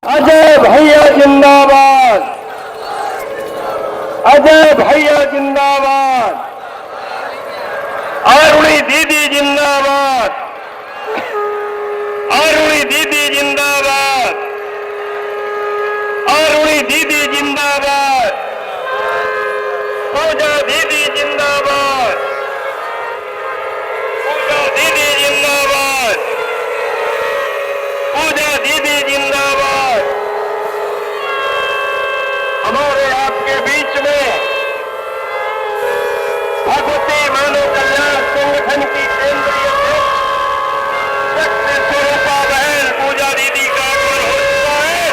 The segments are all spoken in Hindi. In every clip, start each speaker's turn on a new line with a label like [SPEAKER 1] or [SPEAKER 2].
[SPEAKER 1] अजय भैया जिंदाबाद, अजय भैया जिंदाबाद, अरुणी दीदी जिंदाबाद, अरुणी दीदी जिंदाबाद, अरुणी दीदी जिंदाबाद, पूजा दीदी जिंदाबाद, पूजा दीदी जिंदाबाद, पूजा दीदी जिंदाबाद। हमारे आपके बीच में भगवती मानव कल्याण संगठन की केंद्रीय शक्ति स्वरूपा बहन पूजा दीदी का आगमन हो चुका है।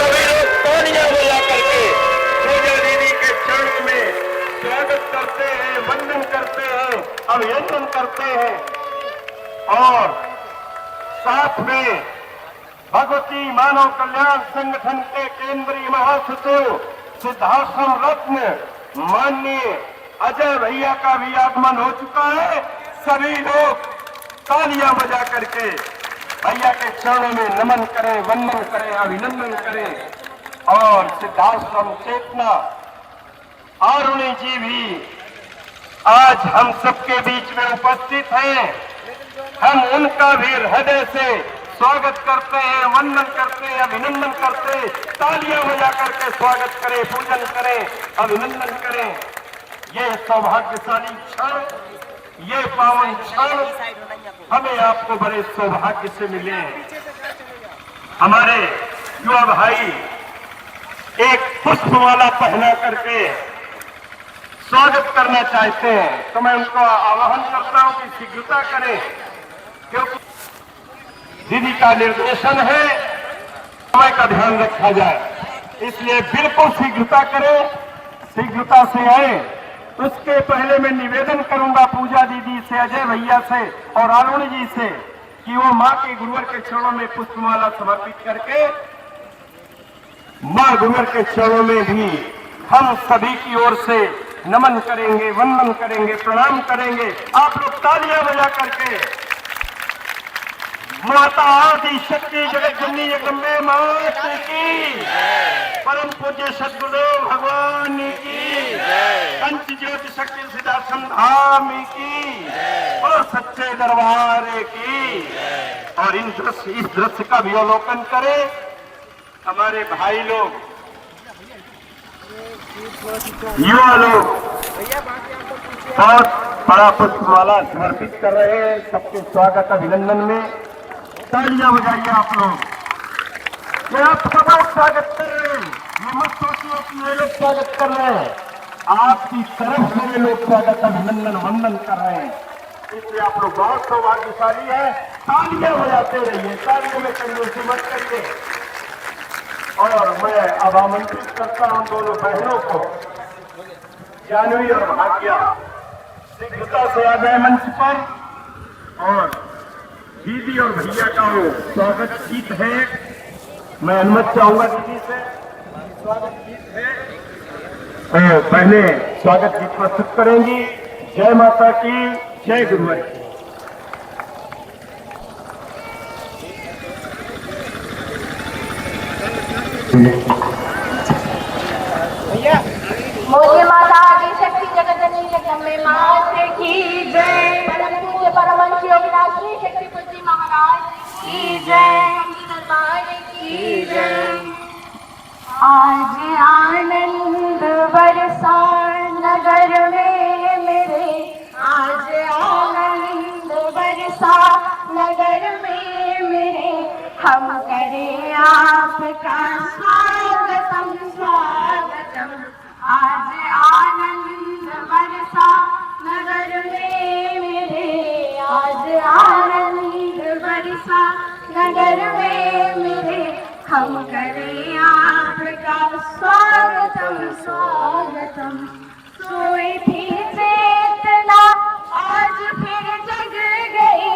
[SPEAKER 1] सभी लोग तालियां बजा करके पूजा दीदी के चरणों में स्वागत करते हैं, वंदन करते हैं, अभिनंदन करते हैं और साथ में भगवती मानव कल्याण संगठन के केंद्रीय महासचिव सिद्धाश्रम रत्न माननीय अजय भैया का भी आगमन हो चुका है। सभी लोग तालियां बजा करके भैया के चरणों में नमन करें, वंदन करें, अभिनंदन करें। और सिद्धाश्रम चेतना अरुणी जी भी आज हम सबके बीच में उपस्थित हैं। हम उनका भी हृदय से स्वागत करते हैं, वंदन करते हैं, अभिनंदन करते हैं। तालियां बजा करके स्वागत करें, पूजन करें, अभिनंदन करें। ये सौभाग्यशाली क्षण, ये पावन क्षण हमें आपको बड़े सौभाग्य से मिले। हमारे युवा भाई एक पुष्पमाला पहना करके स्वागत करना चाहते हैं, तो मैं उनको आह्वान करता हूं कि शीघ्रता करें, क्योंकि दीदी का निर्देशन है समय का ध्यान रखा जाए, इसलिए बिल्कुल शीघ्रता करें, शीघ्रता से आए। उसके पहले मैं निवेदन करूंगा पूजा दीदी से, अजय भैया से और अरुणी जी से कि वो मां के गुरुवर के चरणों में पुष्पमाला समर्पित करके मां गुरुवर के चरणों में भी हम सभी की ओर से नमन करेंगे, वंदन करेंगे, प्रणाम करेंगे। आप लोग तालियां बजा करके माता आदि शक्ति जगत जननी जगदम्बे मात की, परम पूज्य सद्गुरु भगवान की, पंच ज्योति शक्ति सिद्धाश्रम धाम की और सच्चे दरबार की। और इस दृश्य का भी अवलोकन करें। हमारे भाई लोग, युवा लोग बहुत बड़ा पुष्पमाला समर्पित कर रहे हैं। सबके स्वागत अभिनंदन में तालियां बजाइए आप लोग। ये आप सब लोग स्वागत कर रहे हैं, ये मत सोचिए कि ये लोग स्वागत कर रहे हैं, आपकी तरफ से ये लोग स्वागत अभिनंदन वंदन कर रहे हैं। इसलिए आप लोग बहुत सौभाग्यशाली है। तालियां बजाते रहिए, तालियों में कंजूसी मत करिए। और मैं अब आमंत्रित करता हूं दोनों बहनों को, जानवी और भाग्या, शीघ्रता से आ जाए मंच पर। और दीदी और भैया का वो स्वागत गीत है, मैं अनुमति चाहूंगा दीदी से। स्वागत गीत है, तो पहले स्वागत गीत प्रस्तुत करेंगी। जय माता की, जय गुरुवर की।
[SPEAKER 2] बोलिए माता आदि शक्ति जगत जननी जगदम्बे मात की जय। परम पूज्य परमहंस योगीराज श्री शक्ति पुत्री महाराज की जय। दरबार की जय। आज आनंद बरसा नगर में मेरे, आज आनंद बरसा नगर में मेरे, हम करें आपका स्वागतम स्वागतम। आज आनंद बरसा नगर में मेरे, आज आनंद बरसा नगर में मेरे, हम करें आपका स्वागतम स्वागतम। सोई थी चेतना आज फिर जग गई,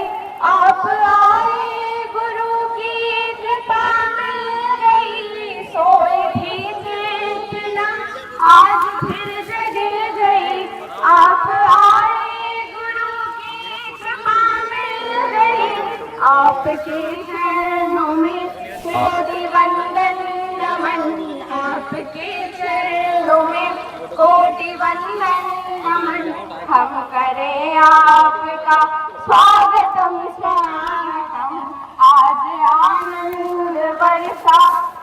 [SPEAKER 2] आप आए गुरु की कृपा मिल गई। सोई थी चेतना आज फिर जग गई, आप आए गुरु की कृपा मिल गई। आपके चरणों में कोटि वंदन के चरणों में कोटि वंदन नमन हम करें आपका स्वागतम स्वागतम। आज आनंद बरसा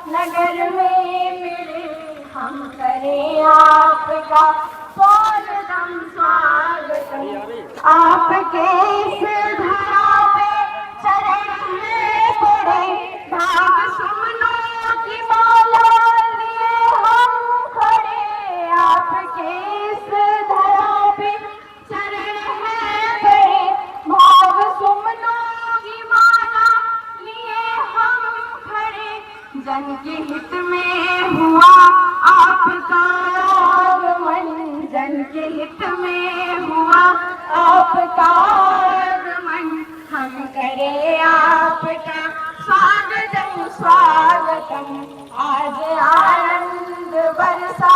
[SPEAKER 2] नगर में मेरे हम करें आपका स्वागतम स्वागतम। आपके इस धरा पे चरण में पड़े भाग सुमनों की माला लिए हम खड़े। आपके इस धरा पे चरण है पड़े भाग सुमनों की माला लिए हम खड़े। जन के हित में हुआ आपका आगमन, जन के हित में हुआ आपका आगमन। हम करें आपका स्वागतम स्वागतम। आज आनंद बरसा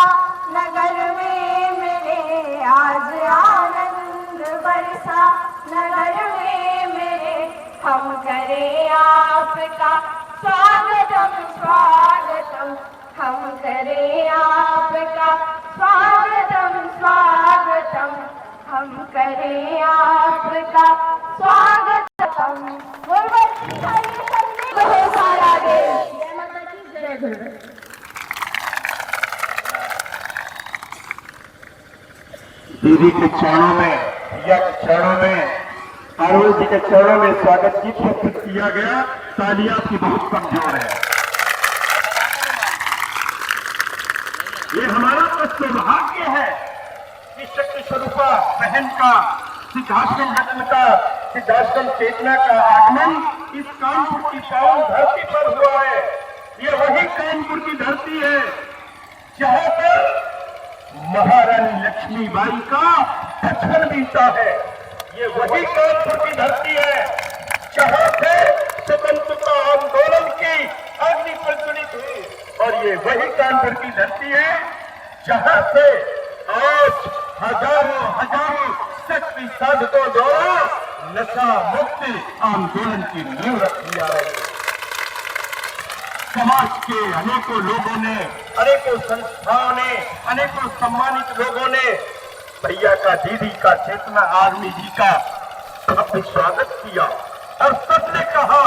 [SPEAKER 2] नगर में मेरे, आज आनंद बरसा नगर में मेरे। हम करें आपका स्वागतम स्वागतम। हम करें आपका स्वागतम स्वागतम। हम करें आपका स्वागतम। सारा देश। जय माता की जय गुरु।
[SPEAKER 1] दीदी के चरणों में, भैया के चरणों में, अरुण जी के चरणों में स्वागत गीत प्रस्तुत किया गया। तालियां आपकी बहुत कमजोर है। ये हमारा तो सौभाग्य है कि शक्ति स्वरूपा बहन का सिद्धाश्रम गठन का, सिद्धाश्रम चेतना का आगमन इस कानपुर की पावन धरती पर हुआ है। ये वही कानपुर की धरती है जहां पर महारानी लक्ष्मीबाई का बचपन बीता है। ये वही कानपुर की धरती है जहां से स्वतंत्रता आंदोलन की अग्नि प्रज्वलित हुई। और ये वही कानपुर की धरती है जहां से आज हजारों हजारों शक्ति साधकों द्वारा नशा मुक्ति आंदोलन की नींव रखी जा रही है। समाज के अनेकों लोगों ने, अनेकों संस्थाओं ने, अनेकों सम्मानित लोगों ने भैया का, दीदी का, चेतना आर्मी जी का भव्य स्वागत किया। और सबने कहा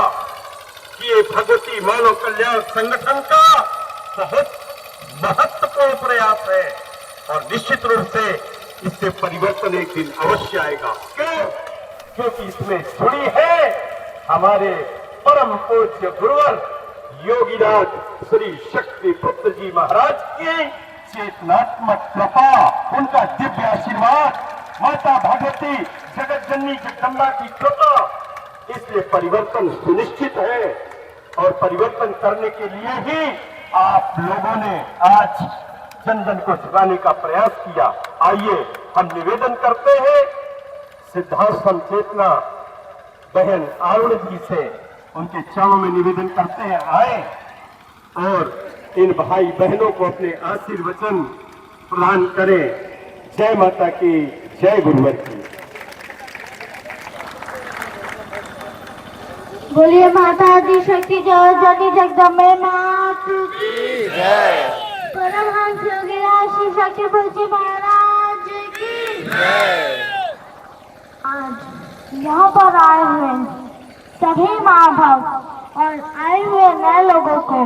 [SPEAKER 1] कि ये भगवती मानव कल्याण संगठन का बहुत महत्वपूर्ण प्रयास है और निश्चित रूप से इससे परिवर्तन एक दिन अवश्य आएगा। क्यों? क्योंकि इसमें जुड़ी है हमारे परम पूज्य गुरुवर योगीराज श्री शक्ति पुत्र जी महाराज की चेतनात्मक कृपा, उनका दिव्य आशीर्वाद, माता भगवती जगत जननी जगदम्बा की कृपा। इसलिए परिवर्तन सुनिश्चित है और परिवर्तन करने के लिए ही आप लोगों ने आज जन जन को जगाने का प्रयास किया। आइए हम निवेदन करते हैं सिद्धाश्रम चेतना बहन अरुण जी से, उनके चरणों में निवेदन करते हैं आए और इन भाई बहनों को अपने आशीर्वचन प्रदान करें। जय माता की, जय गुरुवर की।
[SPEAKER 2] बोलिए माता आदि शक्ति जगत जननी जगदम्बे मात की जय। परमहंस योगीराज श्री शक्ति पुत्र महाराज की जय। आज यहाँ पर आए हुए सभी माँ बाप और आए हुए नए लोगों को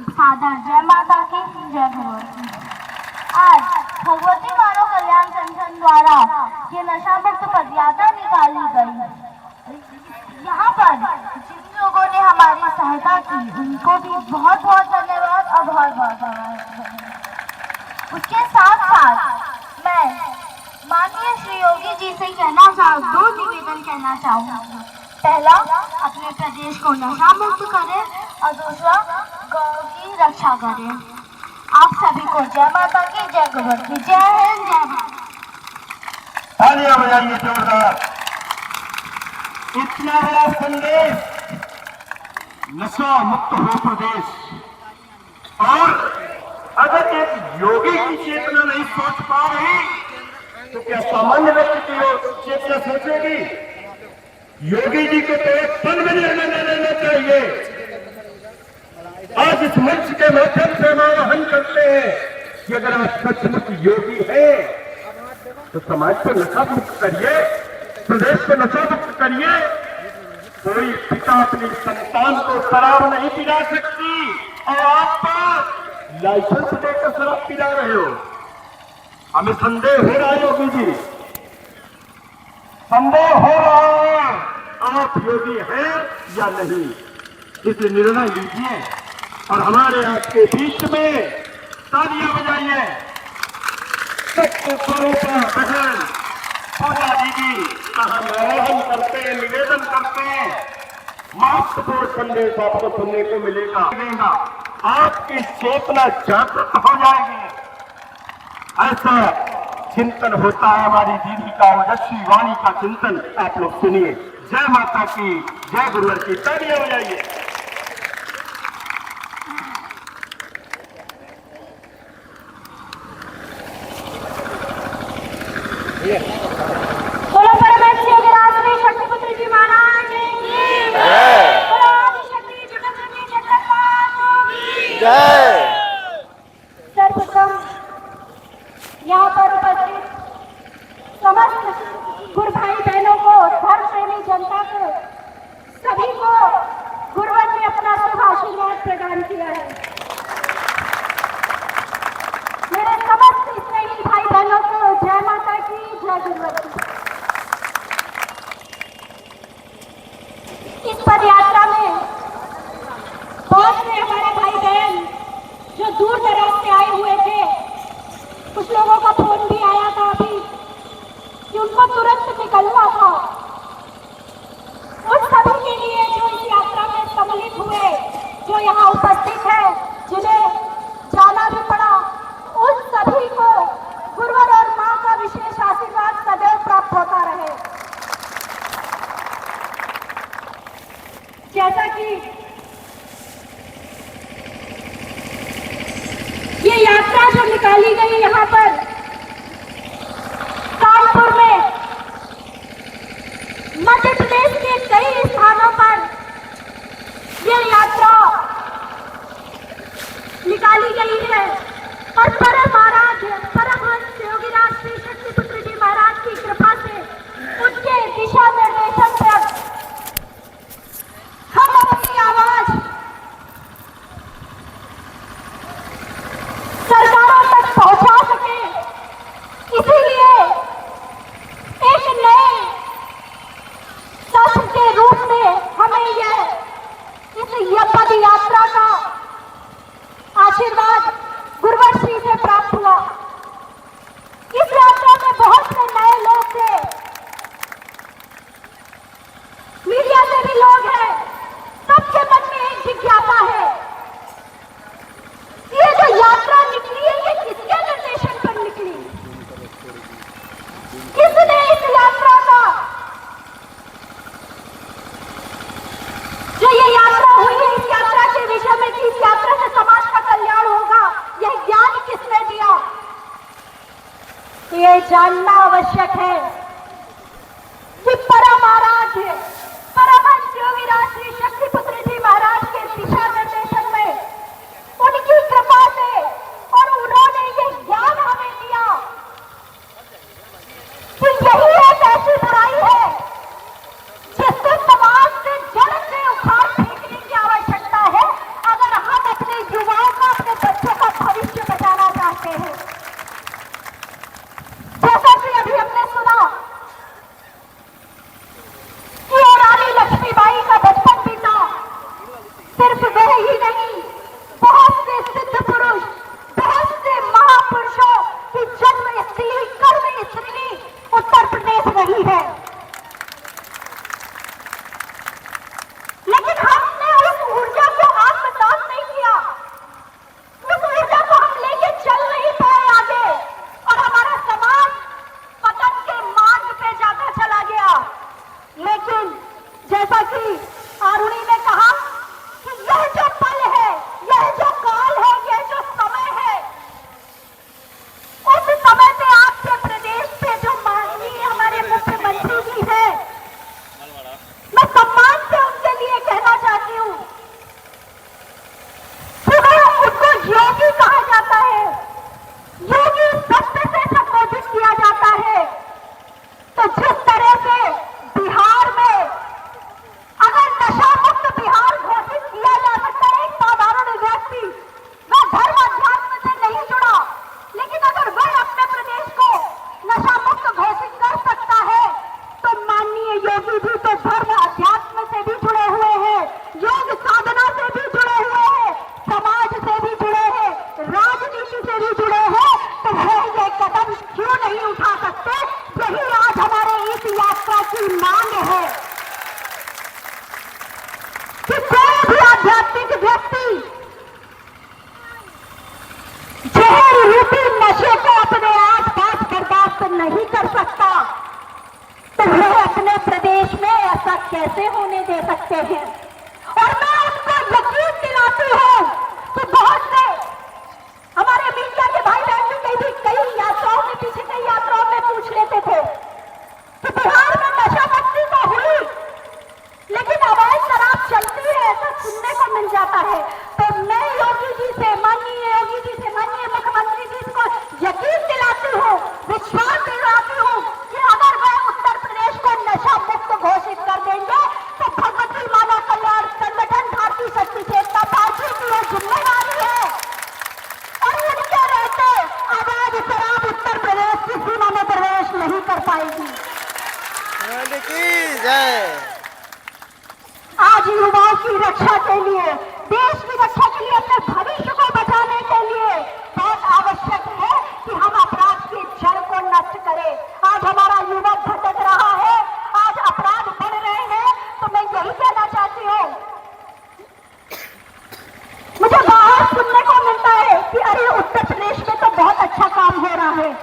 [SPEAKER 2] सादर जय माता की जय भगवती। आज भगवती मानव कल्याण संगठन द्वारा ये नशा मुक्त पदयात्रा निकाली गई। यहाँ पर जिन लोगों ने हमारी सहायता की उनको भी बहुत बहुत धन्यवाद और बहुत बहुत धन्यवाद। उसके साथ साथ मैं माननीय श्री योगी जी से दो निवेदन कहना चाहूँगी। पहला, अपने प्रदेश को नशा मुक्त करें और दूसरा, गौ की रक्षा करें। आप सभी को जय माता की, जय गुरुवर की, जय हिंद, जय भारत।
[SPEAKER 1] तालियां बजाइए जोरदार। इतना बड़ा संदेश, नशा मुक्त हो प्रदेश। और अगर एक योगी की चेतना नहीं सोच पा रही तो क्या सामान्य व्यक्ति की चेतना सोचेगी? योगी जी को तो एक पल में निर्णय लेना चाहिए। आज इस मंच के माध्यम से हम आह्वान करते हैं कि अगर आप सचमुच योगी हैं तो समाज को नशा मुक्त करिए, प्रदेश को नशा मुक्त करिए। कोई पिता अपनी संतान को शराब नहीं पिला सकती और आप लाइसेंस देकर शराब पिला रहे हो। हमें संदेह हो रहा है योगी जी, संदेह हो रहा है आप योगी हैं या नहीं। इसलिए निर्णय लीजिए और हमारे आपके बीच में तालियां बजाइए। सबको स्वरूपा बहन पूजा दीदी का हम आह्वान करते हैं, निवेदन करते हैं। महत्वपूर्ण संदेश आपको सुनने को मिलेगा, आपकी चेतना जागृत हो जाएगी। ऐसा चिंतन होता है हमारी दीदी का, ओजस्वी वाणी का चिंतन आप लोग सुनिए। जय माता की, जय गुरुवर की, तालियां बजाइए।
[SPEAKER 2] बोलो परमेश्वर योगीराज श्री शक्तिपुत्र जी महाराज की जय। बोलो आदिशक्ति जगदम्बे जगन्नाथ की जय। सर्वप्रथम यहाँ पर उपस्थित समस्त गुरु भाई बहनों को, धर्म प्रेमी जनता को, सभी को गुरुवर ने अपना शुभ आशीर्वाद प्रदान किया है। मेरे समस्त स्नेही भाई बहनों को जय माता की, जय गुरुवर की। इस पद यात्रा में बहुत से हमारे भाई बहन जो दूर दराज से आए हुए थे, कुछ लोगों का फोन भी आया था अभी कि उनको तुरंत निकलना था। उन सभी के लिए जो इस यात्रा में सम्मिलित हुए, जो यहाँ उपस्थित है, जिन्हें जाना भी पड़ा, उन सभी को गुरुवर और माँ का विशेष आशीर्वाद सदैव प्राप्त होता रहे। जैसा कि ये यात्रा जो निकाली गई यहाँ पर कानपुर में, मध्य प्रदेश के कई स्थानों पर ये यात्रा निकाली गई है और परम आराध्य परमहंस योगीराज श्री शक्तिपुत्र जी महाराज की कृपा से, उनके दिशा निर्देशन पर हम अपनी आवाज सरकारों तक पहुंचा सके। इसीलिए एक नए शासन के रूप में हमें इस पद यात्रा का आशीर्वाद गुरुवर श्री से प्राप्त हुआ। इस यात्रा में बहुत से नए लोग थे, मीडिया से भी लोग हैं। सबके मन में एक जिज्ञासा है, ये जो यात्रा निकली है ये किसके निर्देशन पर निकली? किसने इस यात्रा का, जो ये यात्रा हुई है, इस यात्रा के विषय में कि इस यात्रा से समाज का कल्याण होगा, यह ज्ञान किसने दिया? ये जानना आवश्यक है कि परम आराध्य परमहंस योगीराज श्री शक्तिपुत्र जी महाराज के दिशा निर्देशन में, उनकी कृपा से, और उन्होंने ये ज्ञान हमें दिया कि यही एक ऐसी बुराई है जिससे समाज से जड़ से उखाड़ फेंकने की आवश्यकता है, अगर हम अपने युवाओं का, अपने बच्चों का भविष्य बचाना चाहते हैं। जैसा कि अभी हमने सुना जहर रूपी नशे को अपने आसपास बर्दाश्त नहीं कर सकता तो वो अपने प्रदेश में ऐसा कैसे होने दे सकते हैं। और मैं उनको यकीन दिलाती हूँ कि बहुत से हमारे मीडिया के भाई बहन भी कई यात्राओं में पीछे कई यात्राओं में पूछ लेते थे कि बिहार में नशा मुक्ति तो हुई लेकिन अवैध शराब चलती है, ऐसा सुनने को मिल जाता है। तो मैं योगी जी से, माननीय योगी जी से, माननीय मुख्यमंत्री जी को यकीन दिलाती हूँ, विश्वास दिलाती हूँ कि अगर वह उत्तर प्रदेश को नशा मुक्त घोषित कर देंगे तो भगवती मानव कल्याण संगठन भारतीय शक्ति चेतना पार्टी की यह जिम्मेदारी है और उनके रहते अवैध शराब उत्तर प्रदेश की सीमा में प्रवेश नहीं कर पाएगी। आज युवाओं की रक्षा के लिए, देश की रक्षा के लिए, अपने भविष्य को बचाने के लिए बहुत आवश्यक है कि हम अपराध की जड़ को नष्ट करें। आज हमारा युवा भटक रहा है, आज अपराध बढ़ रहे हैं, तो मैं यही कहना चाहती हूँ। मुझे बाहर सुनने को मिलता है कि अरे उत्तर प्रदेश में तो बहुत अच्छा काम हो रहा है,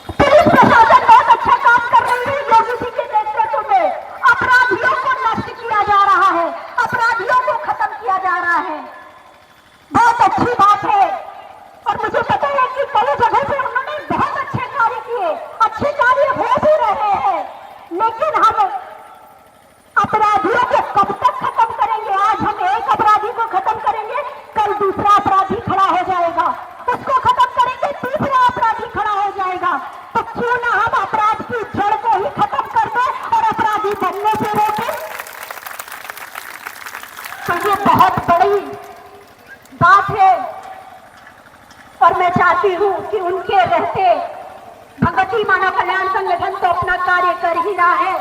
[SPEAKER 2] पुलिस प्रशासन बहुत अच्छा काम कर रही है योगी जी के नेतृत्व में, अपराधियों को नष्ट किया जा रहा है, अपराधियों को खत्म किया जा रहा है, बहुत अच्छी बात है। और मुझे पता है कि कई जगह से उन्होंने बहुत अच्छे कार्य किए, अच्छे कार्य हो भी रहे हैं, लेकिन हम अपराधियों को कब तक खत्म करेंगे। आज हम एक अपराधी को खत्म करेंगे, कल दूसरा अपराधी खड़ा हो जाएगा, उसको खत्म करेंगे, तीसरा अपराधी खड़ा हो जाएगा। तो क्यों ना हम अपराध की जड़ को ही खत्म कर दें और अपराधी बनने से रोकें। तो ये बहुत बड़ी बात है और मैं चाहती हूं कि उनके रहते भगवती मानव कल्याण संगठन तो अपना कार्य कर ही रहा है,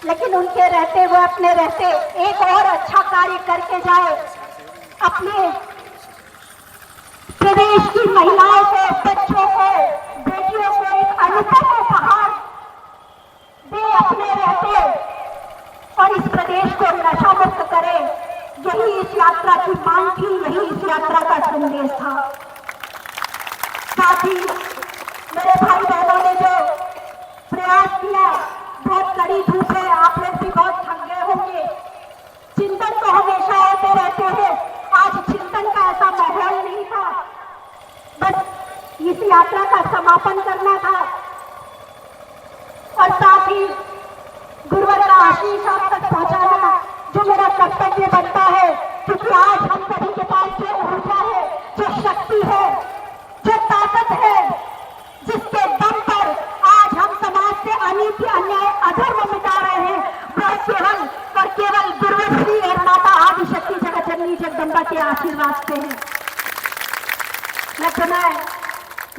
[SPEAKER 2] लेकिन उनके रहते वो अपने रहते एक और अच्छा कार्य करके जाए, अपने प्रदेश की महिलाओं को, बच्चों को, बेटियों को एक अनुभव उपहार दे अपने रहते और इस प्रदेश को नशा मुक्त करे। यही इस यात्रा की मांग थी, यही इस यात्रा का संदेश था। साथ ही मेरे भाई बहनों ने जो प्रयास किया, बहुत कड़ी धूप है, आप लोग भी बहुत थक गए होंगे। चिंतन तो हमेशा होते रहते हैं, आज चिंतन का ऐसा माहौल नहीं था, बस इस यात्रा का समापन करना था और साथ ही गुरुवर का आशीष आप तक पहुंचाना जो मेरा कर्तव्य बनता है, क्योंकि आज हम सभी के पास जो ऊर्जा है, जो शक्ति है, जो ताकत है, जिसके दम पर आज हम समाज से अनीति, अन्याय, अधर्म मिटा रहे हैं, वह केवल और केवल गुरुवर श्री और माता आदिशक्ति जगत जननी जगदम्बा के आशीर्वाद से है। मैं पुनः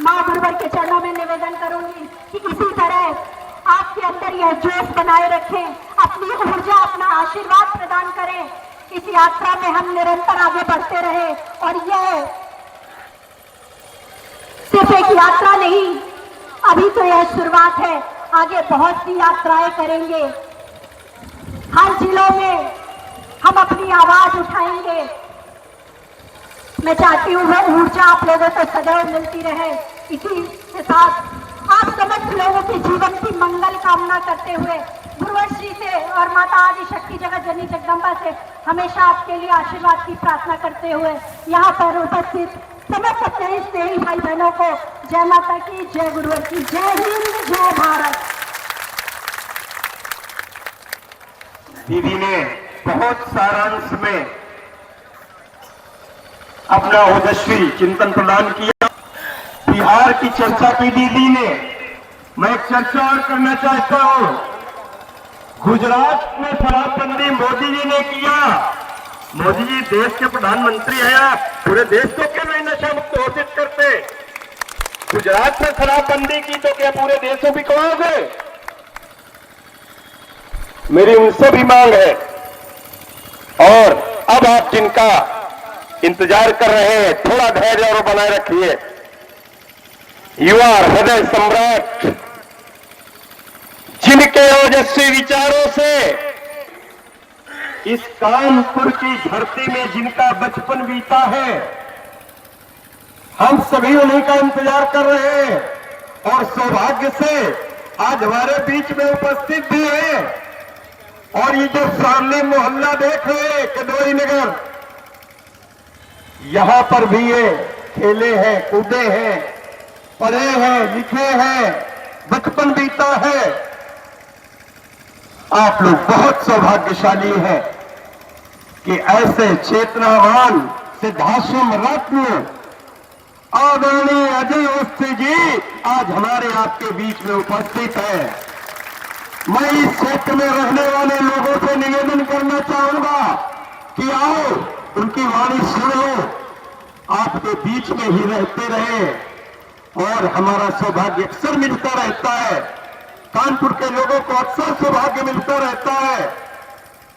[SPEAKER 2] माँ गुरुवर के चरणों में निवेदन करूंगी कि इसी तरह आपके अंदर यह जोश बनाए रखें, अपनी ऊर्जा, अपना आशीर्वाद प्रदान करें। इस यात्रा में हम निरंतर आगे बढ़ते रहे और यह सिर्फ एक यात्रा नहीं, अभी तो यह शुरुआत है, आगे बहुत सी यात्राएं करेंगे। हर जिलों में हम अपनी आवाज उठाएंगे। मैं चाहती हूँ वह ऊर्जा आप लोगों को सदैव मिलती रहे। इसी के साथ आप समस्त लोगों के जीवन की मंगल कामना करते हुए गुरुवर श्री से और माता आदिशक्ति जगत जननी जगदम्बा से हमेशा आपके लिए आशीर्वाद की प्रार्थना करते हुए यहाँ पर उपस्थित समस्त अपने स्नेही भाई बहनों को जय माता की, जय गुरुवर की, जय हिंद, जय भारत।
[SPEAKER 1] दीदी ने बहुत सारांश में अपना ओजस्वी चिंतन प्रदान किया। बिहार की चर्चा की दीदी ने, मैं एक चर्चा और करना चाहता हूं। गुजरात में शराबबंदी मोदी जी ने किया। मोदी जी देश के प्रधानमंत्री हैं, पूरे देश को क्यों नहीं नशा मुक्त घोषित करते? गुजरात में शराबबंदी की तो क्या पूरे देश को भी कहोगे? मेरी उनसे भी मांग है। और अब आप जिनका इंतजार कर रहे हैं, थोड़ा धैर्य और बनाए रखिए। युवा हृदय सम्राट, जिनके ओजस्वी विचारों से इस कानपुर की धरती में जिनका बचपन बीता है, हम सभी उन्हीं का इंतजार कर रहे हैं और सौभाग्य से आज हमारे बीच में उपस्थित भी है। और ये जो सामने मोहल्ला देख रहे हैं कदोई नगर, यहां पर भी ये खेले हैं, कूदे हैं, पढ़े हैं, लिखे हैं, बचपन बीता है। आप लोग बहुत सौभाग्यशाली हैं कि ऐसे चेतनावान सिद्धाश्रम रत्न आदरणीय अजय अवस्थी जी आज हमारे आपके बीच में उपस्थित है। मैं इस क्षेत्र में रहने वाले लोगों से निवेदन करना चाहूंगा कि आओ उनकी वाणी सुन लो, आपके बीच में ही रहते रहे और हमारा सौभाग्य अक्सर मिलता रहता है। कानपुर के लोगों को अक्सर सौभाग्य मिलता रहता है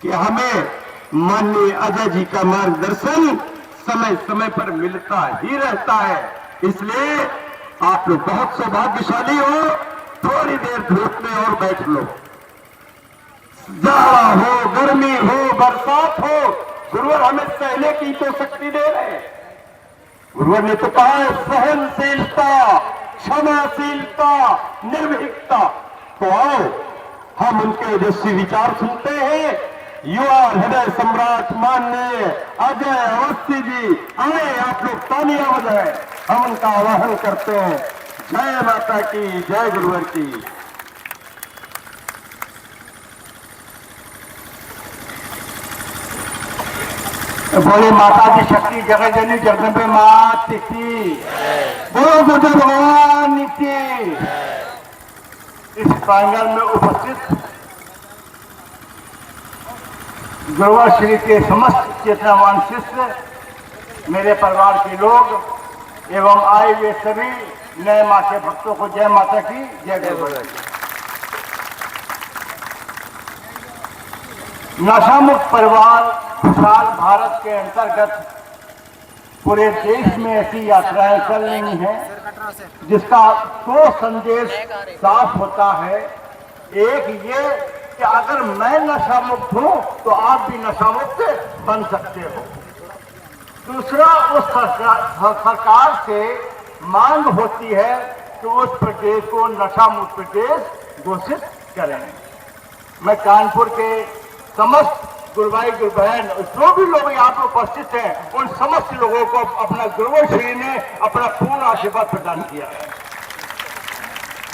[SPEAKER 1] कि हमें माननीय अजय जी का मार्गदर्शन समय समय पर मिलता ही रहता है। इसलिए आप लोग बहुत सौभाग्यशाली हो। थोड़ी देर धूप में और बैठ लो, जाड़ा हो, गर्मी हो, बरसात हो, गुरुवर हमें सहने की तो शक्ति दे रहे हैं। गुरुवर ने तो कहा है सहनशीलता, क्षमाशीलता, निर्भीकता। तो आओ हम उनके ओजस्वी विचार सुनते हैं। युवा हृदय सम्राट माननीय अजय अवस्थी जी आए, आप लोग तालियां बजाएं, हम उनका आवाहन करते हैं। जय माता की, जय गुरुवर की। बोले माता की शक्ति, जगह जननी जगदम्बे मात की, बोलो बुद्ध भगवान की। इस प्रांगण में उपस्थित गुरुवर श्री के समस्त चेतनावान शिष्य, मेरे परिवार के लोग एवं आए हुए सभी नए माँ के भक्तों को जय माता की, जय गुरुवर की। नशा मुक्त परिवार खुशहाल भारत के अंतर्गत पूरे देश में ऐसी यात्राएं चल रही हैं जिसका दो संदेश साफ होता है। एक ये कि अगर मैं नशा मुक्त हूं तो आप भी नशा मुक्त बन सकते हो। दूसरा, उस सरकार से मांग होती है कि उस प्रदेश को नशा मुक्त प्रदेश घोषित करें। मैं कानपुर के समस्त गुरु भाई गुरु बहन जो भी लोग यहाँ पर उपस्थित हैं उन समस्त लोगों को अपना गुरुवर श्री ने अपना पूर्ण आशीर्वाद प्रदान किया है।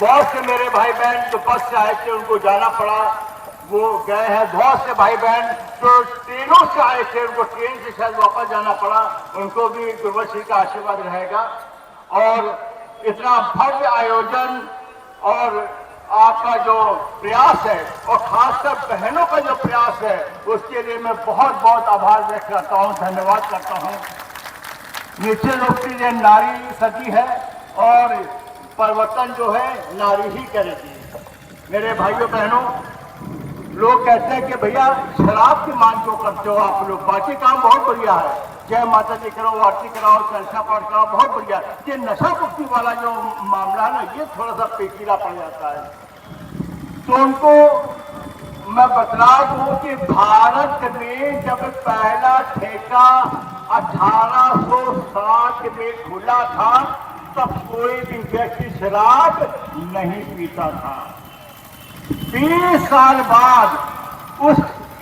[SPEAKER 1] बहुत से मेरे भाई बहन जो बस से आए थे उनको जाना पड़ा, वो गए हैं। बहुत से भाई बहन जो ट्रेनों से आए थे उनको ट्रेन से शायद वापस जाना पड़ा, उनको भी गुरुवर श्री का आशीर्वाद रहेगा। और इतना भव्य आयोजन और आपका जो प्रयास है और खासकर बहनों का जो प्रयास है उसके लिए मैं बहुत बहुत आभार व्यक्त करता हूँ, धन्यवाद करता हूँ। नीचे लोग की ये नारी सती है और परिवर्तन जो है नारी ही करेगी। मेरे भाइयों बहनों, लोग कहते हैं कि भैया शराब की मांग क्यों करते हो आप लोग, बाकी काम बहुत बढ़िया है, जय माता जी करो, आरती कराओ, चर्चा पाठ कराओ, बहुत बढ़िया। ये नशा मुक्ति वाला जो मामला है ना, ये थोड़ा सा पेचीदा पड़ जाता है। तो उनको मैं बतला दूं कि भारत में जब पहला ठेका 1860 में खुला था तब कोई भी व्यक्ति शराब नहीं पीता था। 20 साल बाद उस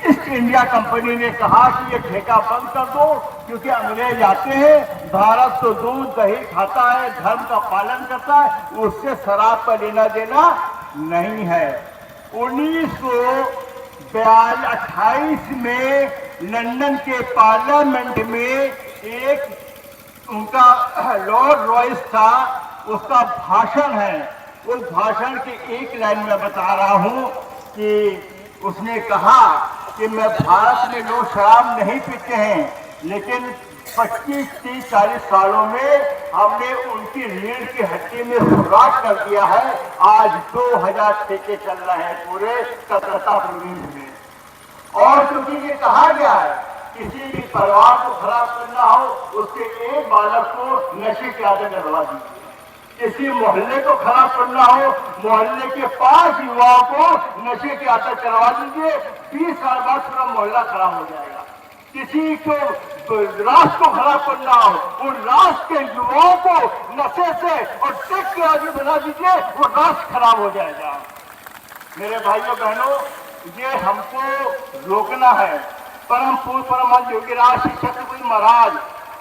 [SPEAKER 1] ईस्ट इंडिया कंपनी ने कहा कि ये ठेका बंद कर दो, क्योंकि अंग्रेज आते हैं, भारत तो दूध दही खाता है, धर्म का पालन करता है, उससे शराब का लेना देना नहीं है। 1928 में लंदन के पार्लियामेंट में एक उनका लॉर्ड रॉयस था, उसका भाषण है। उस भाषण की एक लाइन में बता रहा हूं कि उसने कहा कि मैं भारत में लोग शराब नहीं पीते हैं, लेकिन 25, 30, 40 सालों में हमने उनकी रीढ़ की हड्डी में खुराक कर दिया है। आज 2000 ठेके चल रहे हैं पूरे कलकत्ता प्रोविंस में। और क्योंकि ये कहा गया है किसी भी परिवार को खराब करना हो उसके एक बालक को नशे की आदत डलवा दीजिए, किसी मोहल्ले को खराब करना हो मोहल्ले के 5 युवाओं को नशे की आदत करवा दीजिए, 20 साल बाद पूरा मोहल्ला खराब हो जाएगा। किसी को राष्ट्र को खराब करना हो, उन राष्ट्र के युवाओं को नशे से और टेक के आगे बना दीजिए, वो राष्ट्र खराब हो जाएगा। मेरे भाइयों बहनों, ये हमको रोकना है। परम पूर्व परमहंस योगीराज श्री छत्रपति महाराज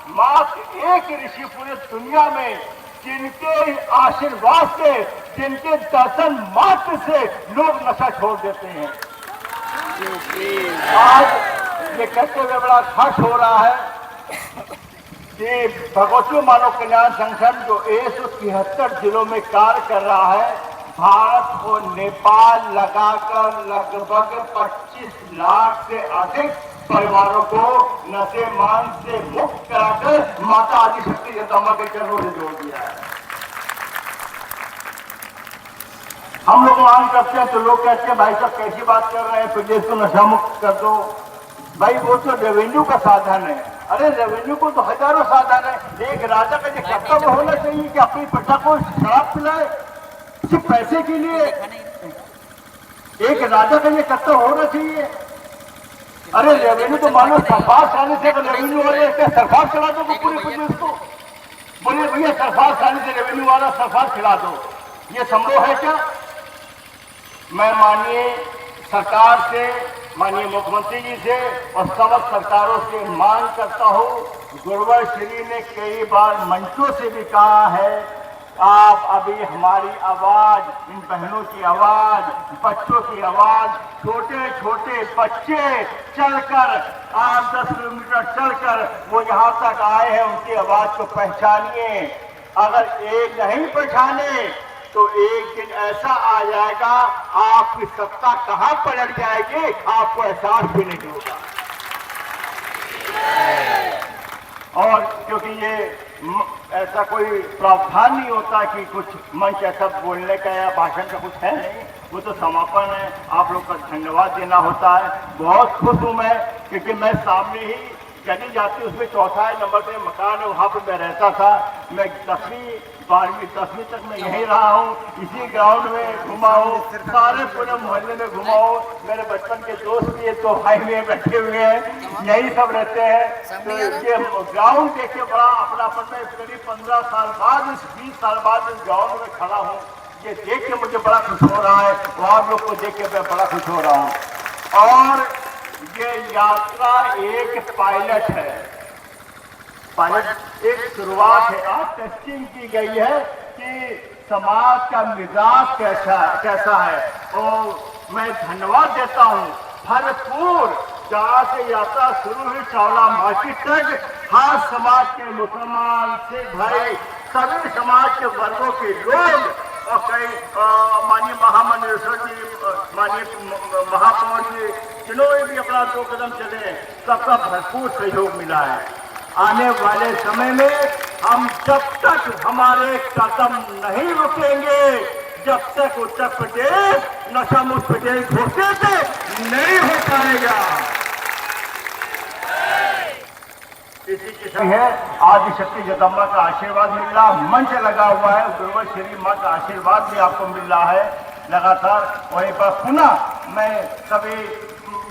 [SPEAKER 1] मात्र एक ऋषि पूरे दुनिया में जिनके आशीर्वाद से, जिनके दर्शन मात्र से लोग नशा छोड़ देते हैं। आज ये कहते हुए बड़ा हर्ष हो रहा है कि भगवती मानव कल्याण संगठन जो 173 जिलों में कार्य कर रहा है, भारत और नेपाल लगाकर लगभग 25 लाख से अधिक परिवारों को नशे मांग से मुक्त कराकर माता आदिशक्ति जगदम्बा के चरणों से जोड़ दिया है। हम लोग मांग करते हैं तो लोग कहते हैं भाई साहब कैसी बात कर रहे हैं, प्रदेश को नशा मुक्त कर दो। भाई वो तो रेवेन्यू का साधन है। अरे रेवेन्यू को तो हजारों साधन है। एक राजा का ये कर्तव्य होना चाहिए कि अपनी प्रजा को शराब पिलाए सिर्फ पैसे के लिए। एक राजा का ये कर्तव्य होना चाहिए। अरे रेवेन्यू तो मानो सरफार खाने से, तो रेवेन्यू वाले सरफार चला दो पूरे प्रदेश को। बोले भैया सरफार खाने से रेवेन्यू वाला सरफार खिला दो, ये संभव है क्या? मैं माननीय सरकार से, माननीय मुख्यमंत्री जी से और समस्त सरकारों से मांग करता हूं। गुरुवर श्री ने कई बार मंचों से भी कहा है, आप अभी हमारी आवाज, इन बहनों की आवाज, बच्चों की आवाज, छोटे छोटे बच्चे चलकर 8-10 किलोमीटर चलकर वो यहाँ तक आए हैं, उनकी आवाज को पहचानिए। अगर एक नहीं पहचाने तो एक दिन ऐसा आ जाएगा आपकी सत्ता कहां पलट जाएगी, आपको एहसास भी नहीं होगा। और क्योंकि ये ऐसा कोई प्रावधान नहीं होता कि कुछ मंच ऐसा बोलने का या भाषण का कुछ है नहीं, वो तो समापन है। आप लोग का धन्यवाद देना होता है। बहुत खुश हूं मैं, क्योंकि मैं सामने ही गली जाती उसमें 4 नंबर पे मकान है, वहां पर मैं रहता था। मैं 10वीं 12वीं 10वीं तक मैं यहीं रहा हूँ, इसी ग्राउंड में घुमा हूँ, सारे पूरे मोहल्ले में घुमा हूँ। मेरे बचपन के दोस्त भी तो हाईवे में बैठे हुए हैं, यही सब रहते हैं। तो ये ग्राउंड देख के बड़ा अपनापन में करीब 15 साल बाद, 20 साल बाद इस ग्राउंड में खड़ा हूँ। ये देख के मुझे बड़ा खुश हो रहा है और आप लोग को देख के मैं बड़ा खुश हो रहा हूँ। और ये यात्रा एक पायलट है, पायलट एक शुरुआत है। आज टेस्टिंग की गई है कि समाज का मिजाज कैसा है। और मैं धन्यवाद देता हूँ भरपूर, जहाँ से यात्रा शुरू हुई चावला मार्केट तक, हर समाज के मुसलमान, सिख भाई, सभी समाज के वर्गों के लोग और कई माननीय महामंडलेश्वर जी, माननीय महापौर जी, जिन्होंने भी अपना 2 कदम चले, सबका भरपूर सहयोग मिला है। आने वाले समय में हम जब तक हमारे कदम नहीं रुकेंगे, जब तक उत्तर प्रदेश नशा मुक्त प्रदेश होते थे नहीं हो पाएगा। इसी के साथ है आदिशक्ति जगदम्बा का आशीर्वाद मिल रहा, मंच लगा हुआ है, गुरुवर श्री माँ का आशीर्वाद भी आपको मिल रहा है लगातार। वहीं पर पुनः मैं सभी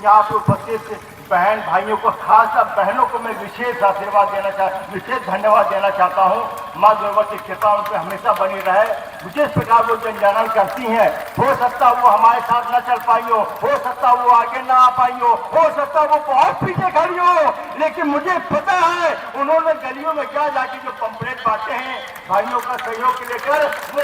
[SPEAKER 1] यहाँ पे उपस्थित बहन भाइयों को, खासकर बहनों को मैं विशेष आशीर्वाद देना विशेष धन्यवाद देना चाहता हूँ। माँ दुर्गा की कृपा उन पर हमेशा बनी रहे। जिस प्रकार वो जनजागरण करती हैं, हो सकता वो हमारे साथ न चल पाई हो सकता वो आगे ना आ पाई हो सकता वो बहुत पीछे खड़ी हो, लेकिन मुझे पता है उन्होंने गलियों में क्या जाके जो पंपलेट बांटे हैं भाइयों का सहयोग लेकर, वो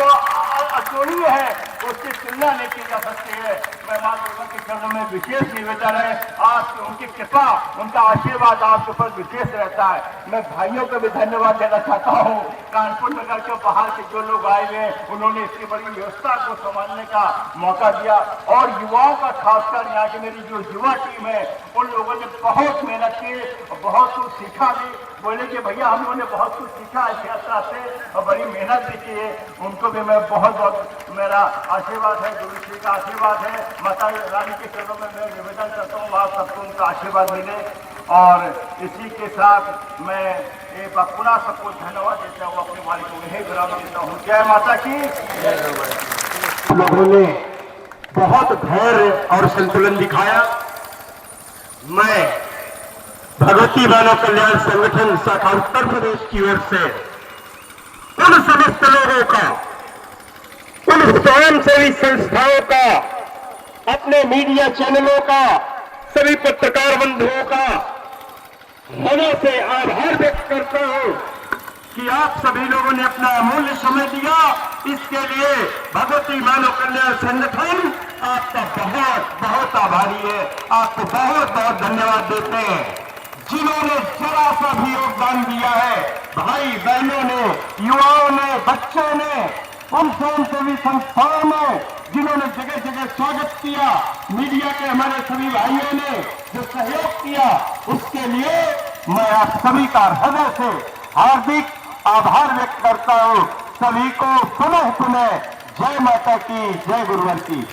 [SPEAKER 1] अतुलनीय है, उसकी तुलना नहीं की जा सकती है। मैं माँ दुर्गा के चरणों में विशेष निवेदन है, आज उनकी कृपा, उनका आशीर्वाद आपके ऊपर विशेष रहता है। मैं भाइयों को भी धन्यवाद देना चाहता हूँ। कानपुर नगर के बाहर के जो लोग आए हुए हैं, उन्होंने इसकी बड़ी व्यवस्था को संभालने का मौका दिया। और युवाओं का, खासकर यहाँ की मेरी जो युवा टीम है, उन लोगों ने बहुत मेहनत की, बहुत कुछ सीखा भी। बोले कि भैया हम लोगों ने बहुत कुछ सीखा इस यात्रा से और बड़ी मेहनत भी की है। उनको भी मैं बहुत बहुत मेरा आशीर्वाद है, गुरु श्री का आशीर्वाद है। माता रानी के चरणों में मैं निवेदन करता हूँ आप सबको उनका आशीर्वाद मिले। और इसी के साथ मैं एक बार पुनः सबको धन्यवाद देता हूँ, अपनी वाणी को यही विराम देता हूँ। जय माता की। लोगों ने बहुत धैर्य और संतुलन दिखाया। मैं भगवती मानव कल्याण संगठन शाखा उत्तर प्रदेश की ओर से उन समस्त लोगों का, उन स्वयंसेवी संस्थाओं का, अपने मीडिया चैनलों का, सभी पत्रकार बंधुओं का हृदय से आभार व्यक्त करता हूं कि आप सभी लोगों ने अपना अमूल्य समय दिया। इसके लिए भगवती मानव कल्याण संगठन आपका बहुत बहुत आभारी है, आपको बहुत बहुत धन्यवाद देते हैं। जिन्होंने जरा सा भी योगदान दिया है, भाई बहनों ने, युवाओं ने, बच्चों ने, उन स्वयंसेवी संस्थाओं ने जिन्होंने जगह जगह स्वागत किया, मीडिया के हमारे सभी भाइयों ने जो सहयोग किया, उसके लिए मैं आप सभी का हृदय से हार्दिक आभार व्यक्त करता हूं। सभी को पुनः पुनः जय माता की, जय गुरुवर की।